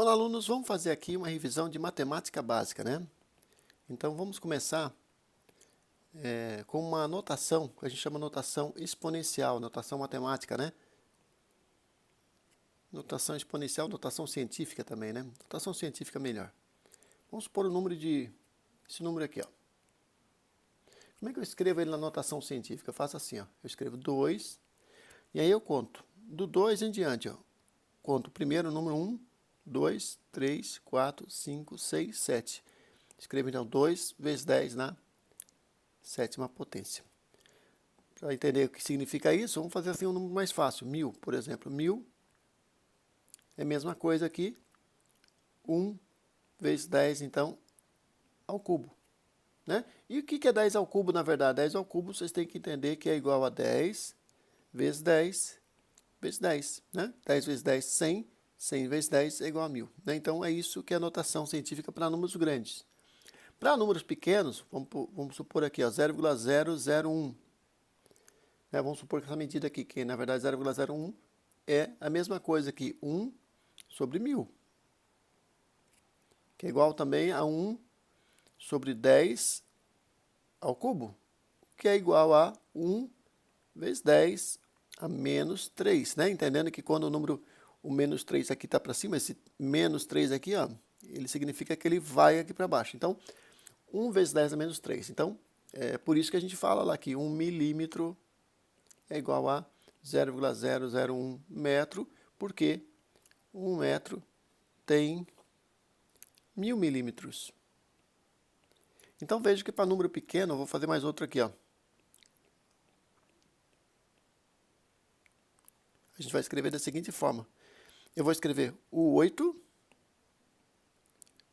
Olá, alunos, vamos fazer aqui uma revisão de matemática básica, né? Então, vamos começar com uma notação, que a gente chama notação exponencial, notação matemática, né? Notação exponencial, notação científica também, né? Notação científica melhor. Vamos supor o número esse número aqui, ó. Como é que eu escrevo ele na notação científica? Eu faço assim, ó. Eu escrevo 2, e aí eu conto. Do 2 em diante, ó. Conto primeiro o número 1, 2, 3, 4, 5, 6, 7. Escrevo então 2 vezes 10 na sétima potência. Para entender o que significa isso, vamos fazer assim um número mais fácil. 1000, por exemplo. 1000 é a mesma coisa aqui. 1 vezes 10, então, ao cubo. Né? E o que é 10 ao cubo, na verdade? 10 ao cubo, vocês têm que entender que é igual a 10 vezes 10 vezes 10. Né? 10 vezes 10, 100. 100 vezes 10 é igual a 1000. Né? Então, é isso que é a notação científica para números grandes. Para números pequenos, vamos supor aqui, 0,001. Vamos supor que essa medida aqui, que na verdade 0,01, é a mesma coisa que 1 sobre 1000. Que é igual também a 1 sobre 10 ao cubo, que é igual a 1 vezes 10 a menos 3. Né? Entendendo que quando o menos 3 aqui está para cima, esse menos 3 aqui, ó, ele significa que ele vai aqui para baixo. Então, 1 vezes 10 a menos 3. Então, é por isso que a gente fala lá que 1 milímetro é igual a 0,001 metro, porque 1 metro tem 1000 milímetros. Então veja que para número pequeno, eu vou fazer mais outro aqui, ó. A gente vai escrever da seguinte forma. Eu vou escrever o 8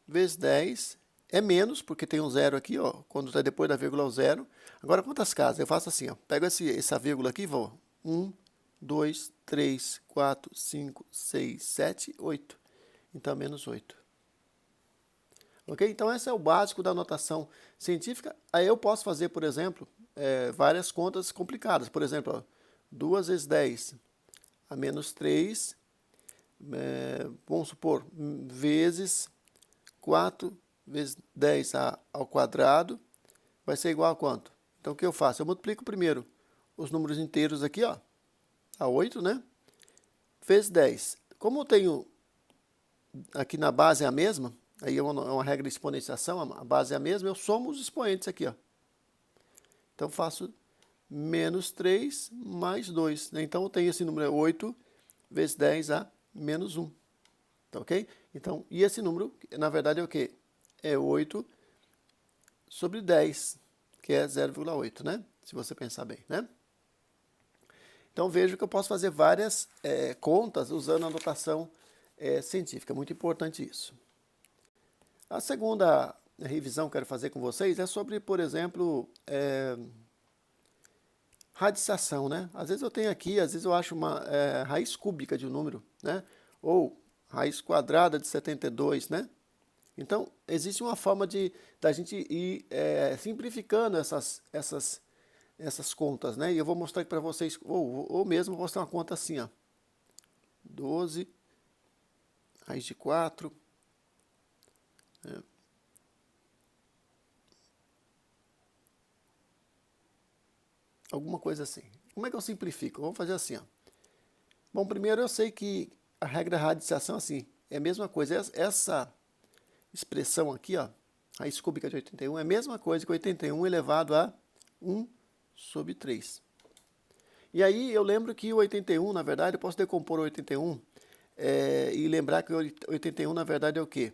vezes 10 é menos, porque tem um zero aqui, ó, quando está depois da vírgula o zero. Agora, quantas casas? Eu faço assim, ó, pego essa vírgula aqui e vou 1, 2, 3, 4, 5, 6, 7, 8. Então, menos 8. Ok? Então, esse é o básico da notação científica. Aí eu posso fazer, por exemplo, várias contas complicadas. Por exemplo, ó, 2 vezes 10 a menos 3, vamos supor, vezes 4 vezes 10 ao quadrado, vai ser igual a quanto? Então, o que eu faço? Eu multiplico primeiro os números inteiros aqui, ó, a 8, né? Vezes 10. Como eu tenho aqui na base é a mesma, aí é uma regra de exponenciação, a base é a mesma, eu somo os expoentes aqui, ó. Então, faço menos 3 mais 2. Né? Então, eu tenho esse número, 8 vezes 10 a menos 1. Tá ok? Então, e esse número, na verdade, é o quê? É 8 sobre 10, que é 0,8, né? Se você pensar bem, né? Então, vejo que eu posso fazer várias contas usando a notação científica. Muito importante isso. A segunda revisão que eu quero fazer com vocês é sobre, por exemplo, radiciação, né? Às vezes eu tenho aqui, às vezes eu acho uma raiz cúbica de um número, né? Ou raiz quadrada de 72, né? Então, existe uma forma da gente ir simplificando essas contas, né? E eu vou mostrar aqui para vocês, ou mesmo vou mostrar uma conta assim, ó. 12, raiz de 4, alguma coisa assim. Como é que eu simplifico? Vamos fazer assim, ó. Bom, primeiro eu sei que a regra da radiciação, assim, é a mesma coisa. Essa expressão aqui, ó, raiz cúbica de 81, é a mesma coisa que 81 elevado a 1 sobre 3. E aí eu lembro que o 81, na verdade, eu posso decompor o 81 e lembrar que o 81, na verdade, é o quê?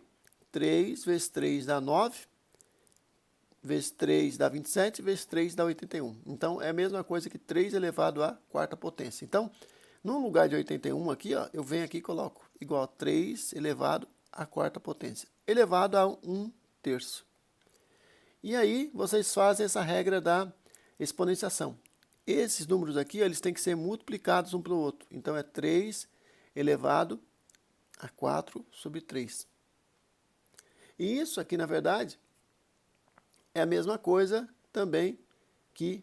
3 vezes 3 dá 9, vezes 3 dá 27, vezes 3 dá 81. Então, é a mesma coisa que 3 elevado à quarta potência. Então, no lugar de 81 aqui, ó, eu venho aqui e coloco igual a 3 elevado à quarta potência, elevado a 1 terço. E aí, vocês fazem essa regra da exponenciação. Esses números aqui, eles têm que ser multiplicados um pelo outro. Então, é 3 elevado a 4 sobre 3. E isso aqui, na verdade, é a mesma coisa também que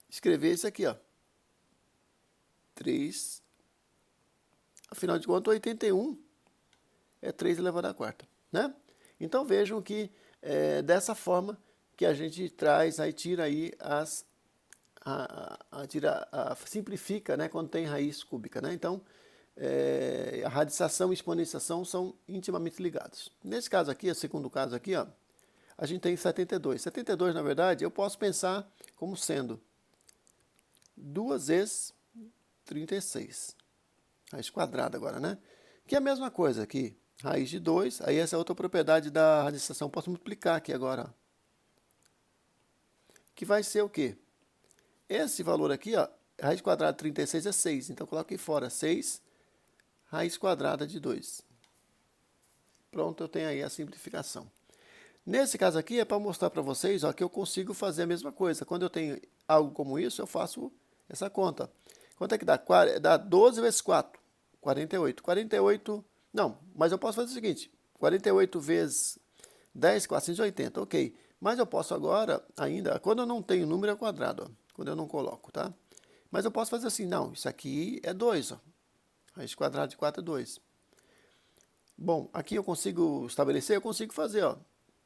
escrever isso aqui, ó. 3. afinal de contas, 81 é 3 elevado à quarta, né? Então vejam que é dessa forma que a gente traz, aí tira aí simplifica, né, quando tem raiz cúbica, né? Então, a radicação e exponenciação são intimamente ligados. Nesse caso aqui, o segundo caso aqui, ó, a gente tem 72. 72, na verdade, eu posso pensar como sendo 2 vezes 36. Raiz quadrada agora, né? Que é a mesma coisa aqui. Raiz de 2, aí essa é outra propriedade da radicação. Posso multiplicar aqui agora. Ó. Que vai ser o quê? Esse valor aqui, ó, raiz quadrada de 36 é 6. Então, coloco aqui fora 6, raiz quadrada de 2. Pronto, eu tenho aí a simplificação. Nesse caso aqui é para mostrar para vocês, ó, que eu consigo fazer a mesma coisa. Quando eu tenho algo como isso, eu faço essa conta. Quanto é que dá? Dá 12 vezes 4, 48. 48, não, mas eu posso fazer o seguinte, 48 vezes 10, 480, ok. Mas eu posso agora, ainda, quando eu não tenho número ao quadrado, ó, quando eu não coloco, tá? Mas eu posso fazer assim, não, isso aqui é 2, ó. Raiz quadrada de 4 é 2. Bom, aqui eu consigo estabelecer, eu consigo fazer, ó,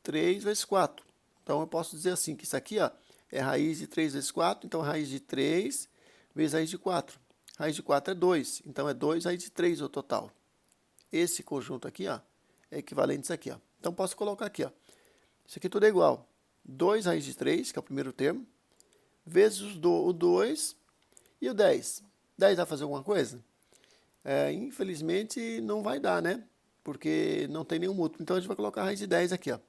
3 vezes 4. Então, eu posso dizer assim, que isso aqui, ó, é raiz de 3 vezes 4, então raiz de 3 vezes raiz de 4. Raiz de 4 é 2, então é 2 raiz de 3 o total. Esse conjunto aqui, ó, é equivalente a isso aqui, ó. Então, posso colocar aqui, ó. Isso aqui tudo é igual. 2 raiz de 3, que é o primeiro termo, vezes o 2 e o 10. 10 vai fazer alguma coisa? Infelizmente, não vai dar, né? Porque não tem nenhum múltiplo. Então, a gente vai colocar a raiz de 10 aqui, ó.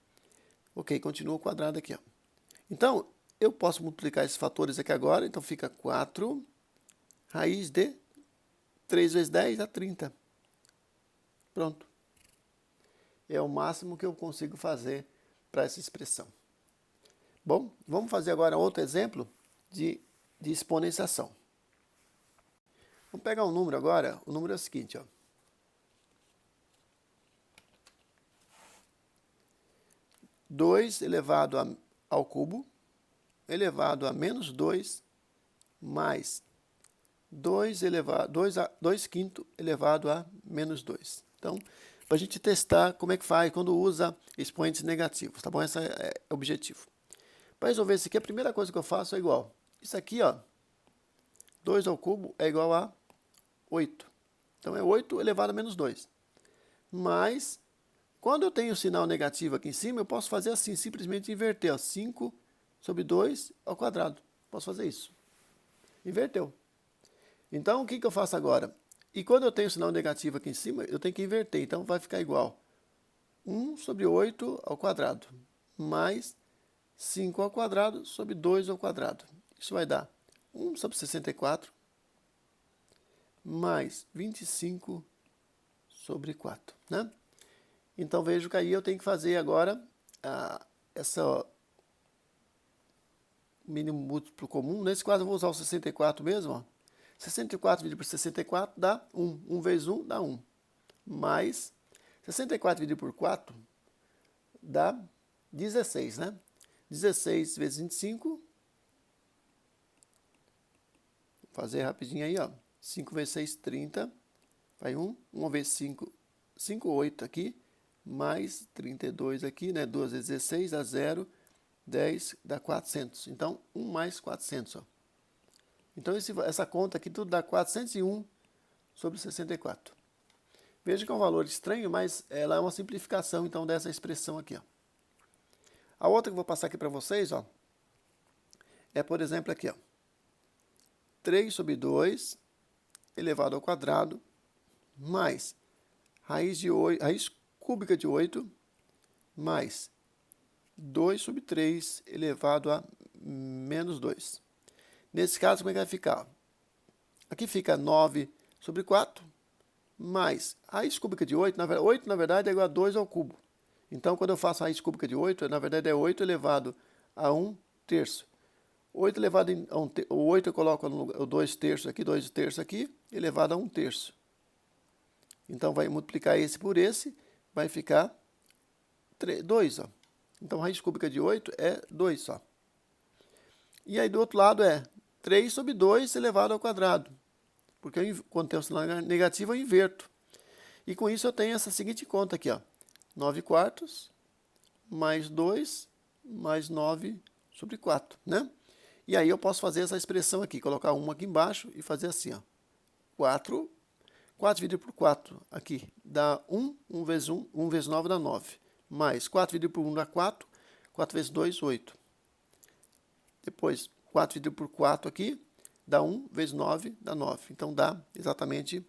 Ok, continua o quadrado aqui, ó. Então, eu posso multiplicar esses fatores aqui agora. Então, fica 4 raiz de 3 vezes 10 dá 30. Pronto. É o máximo que eu consigo fazer para essa expressão. Bom, vamos fazer agora outro exemplo de exponenciação. Vamos pegar um número agora. O número é o seguinte, ó. 2 elevado ao cubo, elevado a menos 2, mais 2 quintos elevado a menos 2. Então, para a gente testar como é que faz quando usa expoentes negativos, tá bom? Esse é o objetivo. Para resolver isso aqui, a primeira coisa que eu faço é igual. Isso aqui, ó, 2 ao cubo é igual a 8. Então, é 8 elevado a menos 2. Mas, quando eu tenho o sinal negativo aqui em cima, eu posso fazer assim, simplesmente inverter, ó, 5 sobre 2 ao quadrado. Posso fazer isso. Inverteu. Então, o que eu faço agora? E quando eu tenho o sinal negativo aqui em cima, eu tenho que inverter. Então, vai ficar igual 1 sobre 8 ao quadrado, mais 5 ao quadrado sobre 2 ao quadrado. Isso vai dar 1 sobre 64, mais 25 sobre 4, né? Então, vejo que aí eu tenho que fazer agora essa mínimo múltiplo comum. Nesse caso, eu vou usar o 64 mesmo, ó. 64 dividido por 64 dá 1. 1 vezes 1 dá 1. Mais 64 dividido por 4 dá 16, né? 16 vezes 25. Vou fazer rapidinho aí, ó. 5 vezes 6, 30. Vai 1. 1 vezes 5, 5, 8 aqui. Mais 32 aqui, né? 2 vezes 16 dá 0. 10 dá 400. Então, 1 mais 400, ó. Então, essa conta aqui tudo dá 401 sobre 64. Veja que é um valor estranho, mas ela é uma simplificação, então, dessa expressão aqui, ó. A outra que eu vou passar aqui para vocês, ó, é, por exemplo, aqui, ó. 3 sobre 2 elevado ao quadrado, mais raiz cúbica de 8, mais 2 sobre 3 elevado a menos 2. Nesse caso, como é que vai ficar? Aqui fica 9 sobre 4, mais raiz cúbica de 8. 8, na verdade, é igual a 2 ao cubo. Então, quando eu faço raiz cúbica de 8, na verdade é 8 elevado a 1 terço. 8 elevado a 1 terço. O 8 eu coloco no 2 terços aqui, 2 terços aqui, elevado a 1 terço. Então, vai multiplicar esse por esse, vai ficar 2, ó. Então, raiz cúbica de 8 é 2 só. E aí, do outro lado é 3 sobre 2 elevado ao quadrado. Porque quando tem um sinal negativo, eu inverto. E com isso eu tenho essa seguinte conta aqui, ó. 9 quartos mais 2 mais 9 sobre 4, né? E aí eu posso fazer essa expressão aqui, colocar uma aqui embaixo e fazer assim, ó. 4 dividido por 4 aqui dá 1, 1 vezes 1, 1 vezes 9 dá 9. Mais 4 dividido por 1 dá 4, 4 vezes 2, 8. Depois, 4 dividido por 4 aqui dá 1 vezes 9 dá 9. Então dá exatamente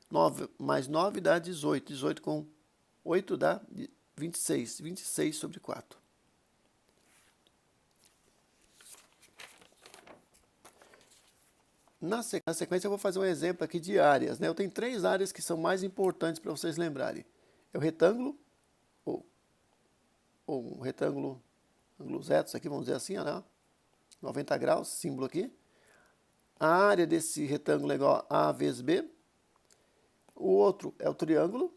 9 mais 9 dá 18. 18 com 8 dá 26. 26 sobre 4. Na sequência eu vou fazer um exemplo aqui de áreas, né? Eu tenho 3 áreas que são mais importantes para vocês lembrarem. É o retângulo, ou um retângulo, ângulos retos aqui, vamos dizer assim, ó, né? 90 graus, símbolo aqui. A área desse retângulo é igual a vezes B. O outro é o triângulo,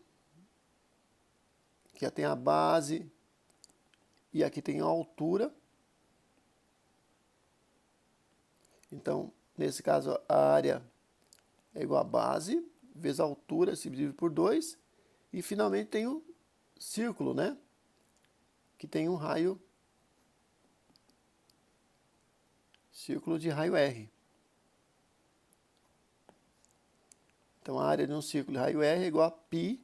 que tem a base e aqui tem a altura. Então, nesse caso, a área é igual a base vezes a altura, se divide por 2. E finalmente tem o círculo, né? Que tem um raio, círculo de raio R. Então, a área de um círculo de raio R é igual a π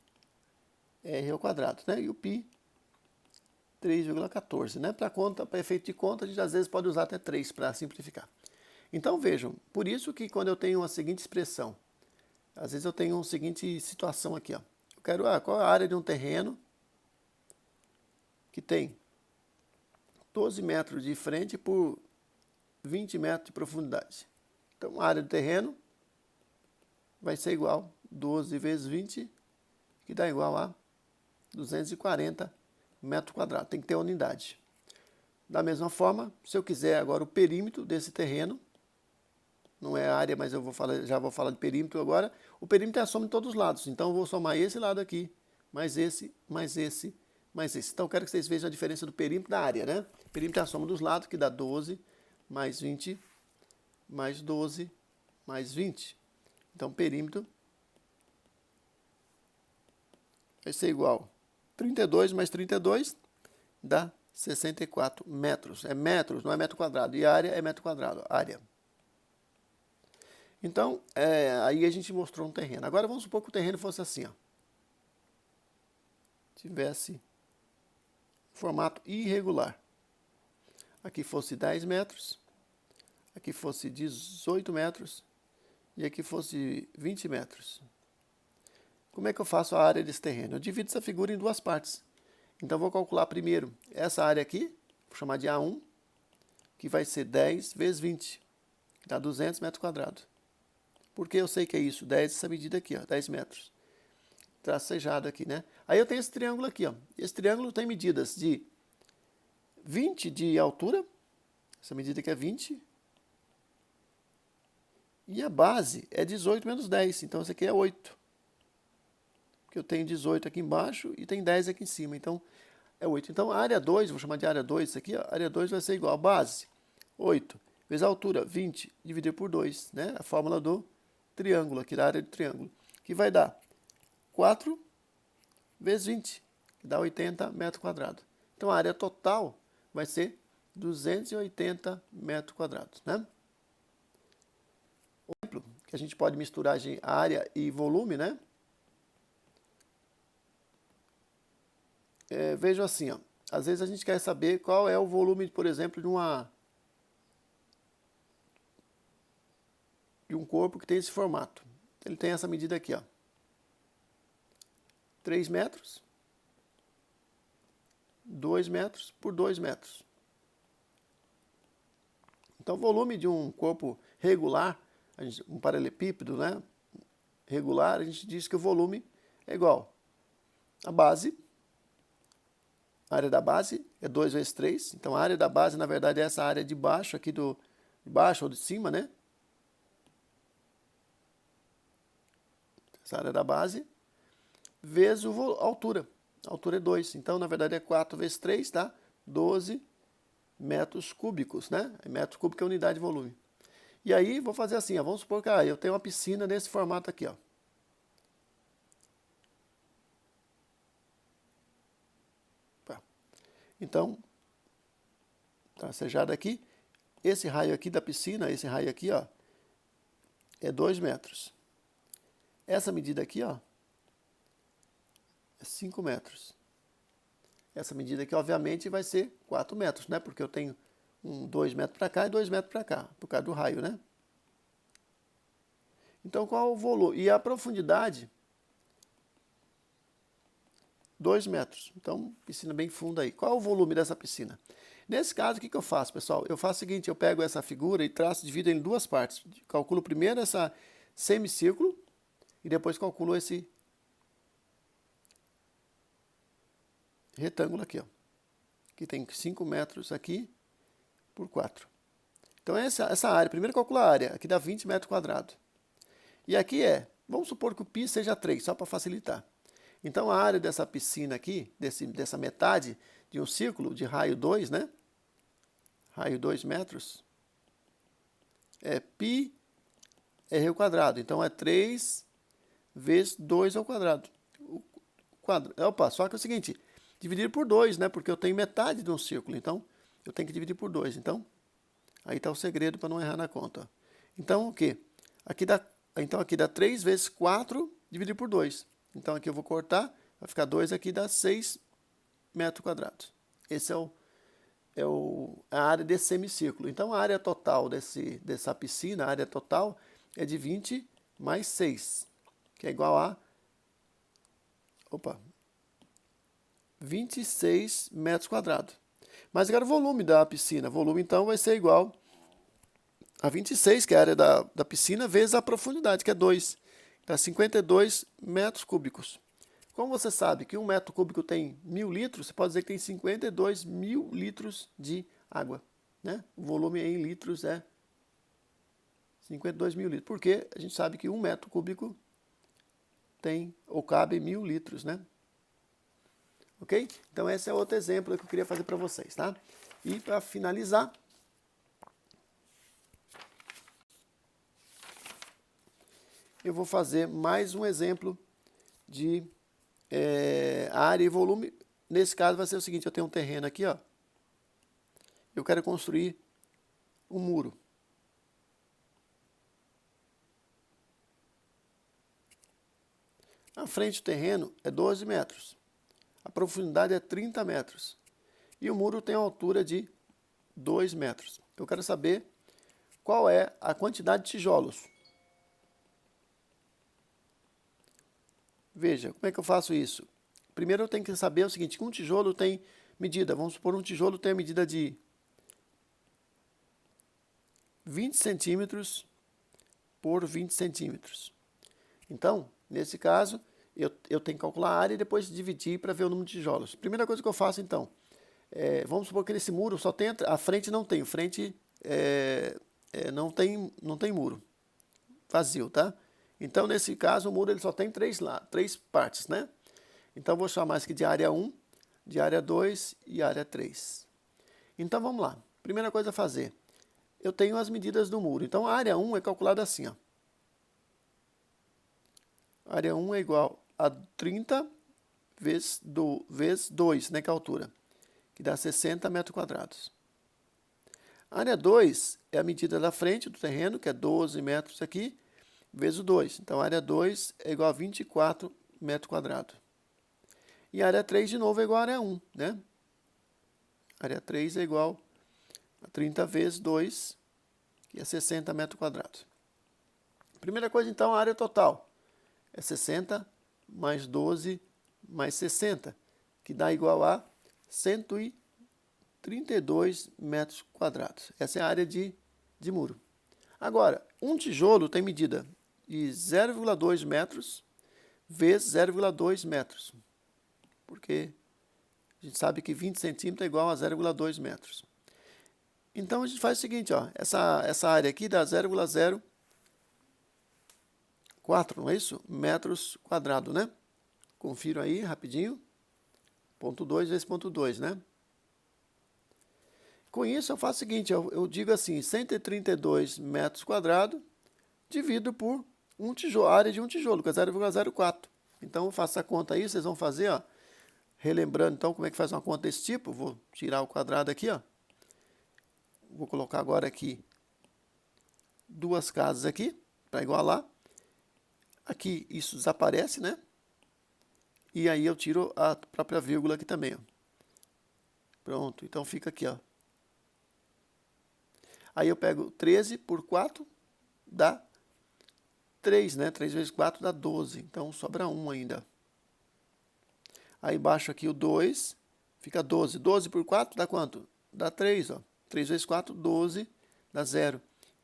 R ao quadrado, né? E o π, 3,14, né? Para efeito de conta, a gente às vezes pode usar até 3 para simplificar. Então, vejam, por isso que quando eu tenho a seguinte expressão, às vezes eu tenho a seguinte situação aqui, ó. Eu quero, qual é a área de um terreno que tem 12 metros de frente por 20 metros de profundidade. Então, a área do terreno vai ser igual a 12 vezes 20, que dá igual a 240 metros quadrados. Tem que ter a unidade. Da mesma forma, se eu quiser agora o perímetro desse terreno, não é a área, mas já vou falar de perímetro agora. O perímetro é a soma de todos os lados. Então, eu vou somar esse lado aqui, mais esse, mais esse, mais esse. Então, eu quero que vocês vejam a diferença do perímetro da área, né? O perímetro é a soma dos lados, que dá 12, mais 20, mais 12, mais 20. Então, perímetro vai ser igual a 32 mais 32, dá 64 metros. É metros, não é metro quadrado. E área é metro quadrado, área. Então, aí a gente mostrou um terreno. Agora, vamos supor que o terreno fosse assim, ó. Tivesse formato irregular. Aqui fosse 10 metros, aqui fosse 18 metros e aqui fosse 20 metros. Como é que eu faço a área desse terreno? Eu divido essa figura em duas partes. Então, vou calcular primeiro essa área aqui, vou chamar de A1, que vai ser 10 vezes 20, que dá 200 metros quadrados. Por que eu sei que é isso? 10, essa medida aqui, ó, 10 metros. Tracejado aqui, né? Aí eu tenho esse triângulo aqui, ó. Esse triângulo tem medidas de 20 de altura, essa medida aqui é 20, e a base é 18 menos 10, então esse aqui é 8. Porque eu tenho 18 aqui embaixo e tem 10 aqui em cima, então é 8. Então a área 2, vou chamar de área 2, isso aqui, ó, a área 2 vai ser igual a base, 8, vezes a altura, 20, dividir por 2, né? A fórmula do triângulo, aqui da área do triângulo, que vai dar 4 vezes 20, que dá 80 metros quadrados. Então, a área total vai ser 280 metros quadrados, né? Um exemplo que a gente pode misturar área e volume, né? Veja assim, ó. Às vezes a gente quer saber qual é o volume, por exemplo, de um corpo que tem esse formato. Ele tem essa medida aqui, ó. 3 metros, 2 metros por 2 metros. Então, o volume de um corpo regular, um paralelepípedo, né, regular, a gente diz que o volume é igual à base. A área da base é 2 vezes 3. Então, a área da base, na verdade, é essa área de baixo aqui de baixo ou de cima, né? Essa área da base, vezes a altura. A altura é 2. Então, na verdade, é 4 vezes 3, tá? 12 metros cúbicos, né? Metro cúbico é a unidade de volume. E aí, vou fazer assim, ó, vamos supor que eu tenho uma piscina nesse formato aqui, ó. Então, tá tracejado aqui. Esse raio aqui da piscina, esse raio aqui, ó, é 2 metros. Essa medida aqui, ó, é 5 metros. Essa medida aqui, obviamente, vai ser 4 metros, né? Porque eu tenho 2 metros para cá e 2 metros para cá, por causa do raio, né? Então, qual o volume? E a profundidade? 2 metros. Então, piscina bem funda aí. Qual o volume dessa piscina? Nesse caso, o que eu faço, pessoal? Eu faço o seguinte, eu pego essa figura e traço, divido em duas partes. Calculo primeiro essa semicírculo e depois calculo esse retângulo aqui, ó. Que tem 5 metros aqui por 4. Então, essa área, primeiro calcula a área, aqui dá 20 metros quadrados. E aqui vamos supor que o π seja 3, só para facilitar. Então, a área dessa piscina aqui, dessa metade de um círculo de raio 2, né? Raio 2 metros, é π r ao quadrado. Então, é 3 vezes 2 ao quadrado. Opa, só que é o seguinte, dividir por 2, né? Porque eu tenho metade de um círculo, então eu tenho que dividir por 2. Então, aí está o segredo para não errar na conta. Então, o quê? Aqui dá 3 vezes 4 dividido por 2. Então, aqui eu vou cortar, vai ficar 2 aqui, dá 6 metros quadrados. Esse é a área desse semicírculo. Então, a área total dessa piscina, a área total é de 20 mais 6, que é igual a 26 metros quadrados. Mas agora o volume da piscina. O volume, então, vai ser igual a 26, que é a área da piscina, vezes a profundidade, que é 2. Dá 52 metros cúbicos. Como você sabe que 1 metro cúbico tem 1.000 litros, você pode dizer que tem 52.000 litros de água, né? O volume em litros é 52.000 litros. Porque a gente sabe que 1 metro cúbico tem ou cabe 1.000 litros, né? Ok? Então, esse é outro exemplo que eu queria fazer para vocês, tá? E para finalizar, eu vou fazer mais um exemplo de área e volume. Nesse caso vai ser o seguinte, eu tenho um terreno aqui, ó. Eu quero construir um muro. A frente do terreno é 12 metros. A profundidade é 30 metros. E o muro tem uma altura de 2 metros. Eu quero saber qual é a quantidade de tijolos. Veja, como é que eu faço isso? Primeiro eu tenho que saber o seguinte, que um tijolo tem medida, vamos supor um tijolo tem a medida de 20 centímetros por 20 centímetros. Então, nesse caso, eu tenho que calcular a área e depois dividir para ver o número de tijolos. Primeira coisa que eu faço, então, vamos supor que nesse muro só tem, a frente não tem, não tem muro, vazio, tá? Então, nesse caso, o muro ele só tem três partes, né? Então, vou chamar isso aqui de área 1, de área 2 e área 3. Então, vamos lá. Primeira coisa a fazer. Eu tenho as medidas do muro. Então, a área 1 é calculada assim, ó. A área 1 é igual a 30 vezes 2, né, que é a altura, que dá 60 metros quadrados. A área 2 é a medida da frente do terreno, que é 12 metros aqui, vezes o 2. Então, a área 2 é igual a 24 metros quadrados. E a área 3, de novo, é igual a área 1, né? A área 3 é igual a 30 vezes 2, que é 60 metros quadrados. Primeira coisa, então, a área total é 60 mais 12 mais 60, que dá igual a 132 metros quadrados. Essa é a área de muro. Agora, um tijolo tem medida de 0,2 metros vezes 0,2 metros. Porque a gente sabe que 20 centímetros é igual a 0,2 metros. Então, a gente faz o seguinte, ó, essa área aqui dá 0,04, não é isso? Metros quadrados, né? Confiro aí, rapidinho. Ponto 2 vezes ponto 2, né? Com isso, eu faço o seguinte, eu digo assim, 132 metros quadrados divido por um tijolo, a área de um tijolo, que é 0,04. Então, eu faço a conta aí, vocês vão fazer, ó, Relembrando, então, como é que faz uma conta desse tipo, vou tirar o quadrado aqui, ó. Vou colocar agora aqui duas casas aqui, para igualar. Aqui isso desaparece, né? E aí eu tiro a própria vírgula aqui também, ó. Pronto, então fica aqui, ó. Aí eu pego 13 por 4, dá 3, né? 3 vezes 4 dá 12, então sobra 1 ainda. Aí baixo aqui o 2, fica 12. 12 por 4 dá quanto? Dá 3, ó. 3 vezes 4, 12, dá 0.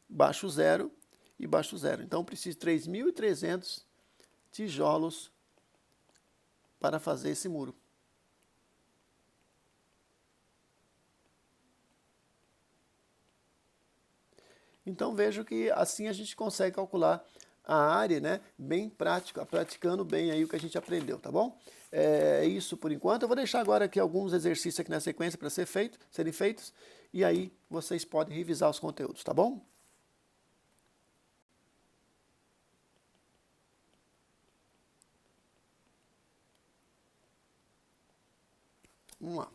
Baixo o 0 e baixo o 0. Então, preciso de 3.300 tijolos para fazer esse muro. Então, vejo que assim a gente consegue calcular a área, né, bem prática, praticando bem aí o que a gente aprendeu, tá bom? É isso por enquanto. Eu vou deixar agora aqui alguns exercícios aqui na sequência para serem feitos, e aí vocês podem revisar os conteúdos, tá bom? Vamos lá.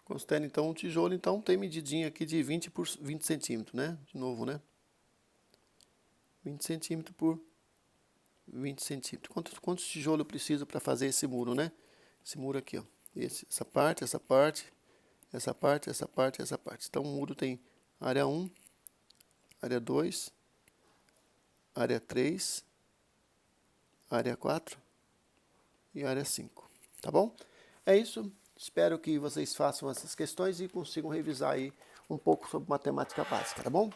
Considera então um tijolo, então tem medidinha aqui de 20 por 20 centímetros, né? De novo, né? 20 centímetros por 20 centímetros. Quantos tijolos eu preciso para fazer esse muro, né? Esse muro aqui, ó. Essa parte, essa parte, essa parte, essa parte, essa parte. Então o muro tem área 1, área 2, área 3, área 4 e área 5. Tá bom? É isso. Espero que vocês façam essas questões e consigam revisar aí um pouco sobre matemática básica, tá bom?